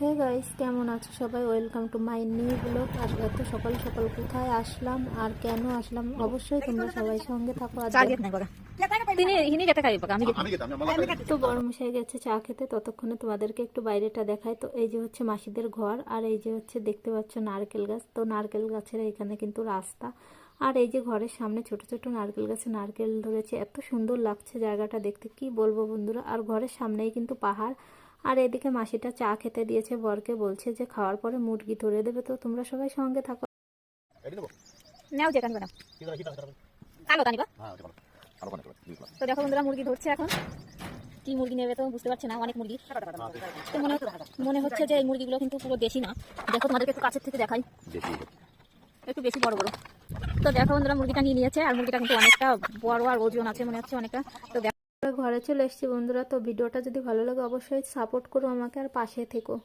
Hey guys, কেমন আছো সবাই? Welcome to my new blog. আর এত সকাল সকাল কোথায় আসলাম আর কেন আসলাম অবশ্যই তোমরা সবাই সঙ্গে থাকো। আর তো বড় মশাই গেছে চা খেতে, ততক্ষণে তোমাদেরকে একটু বাইরেটা দেখায়। তো এই যে হচ্ছে মাসিদের ঘর, আর এই যে হচ্ছে দেখতে পাচ্ছ নারকেল গাছ। তো নারকেল গাছের এখানে কিন্তু রাস্তা, আর এই যে ঘরের সামনে ছোট ছোট নারকেল গাছে নারকেল ধরেছে। এত সুন্দর লাগছে জায়গাটা দেখতে, কি বলবো বন্ধুরা। আর ঘরের সামনেই কিন্তু পাহাড়। আর এদিকে মাসিটা চা খেতে দিয়েছে বরকে, বলছে যে খাওয়ার পরে মুরগি ধরে দেবে। তো তোমরা সবাই সঙ্গে থাকো। নাও যেখানে বানাও কালো টানিবা। তো দেখো বন্ধুরা, মুরগি ধরছে এখন। কি মুরগি নেবে তো বুঝতে পারছে না, অনেক মুরগি। তো মনে হচ্ছে যে এই মুরগিগুলো কিন্তু পুরো দেশি না। দেখো তোমাদেরকে একটু কাছের থেকে দেখাই, একটু বেশি বড় বড়। তো দেখো বন্ধুরা, মুরগিটা নিয়ে নিয়েছে, আর মুরগিটা কিন্তু অনেকটা বড় আর ওজন আছে মনে হচ্ছে অনেকটা। তো ঘরে চলে এসেছি বন্ধুরা। তো ভিডিওটা যদি ভালো লাগে অবশ্যই সাপোর্ট করো আমাকে আর পাশে থেকো।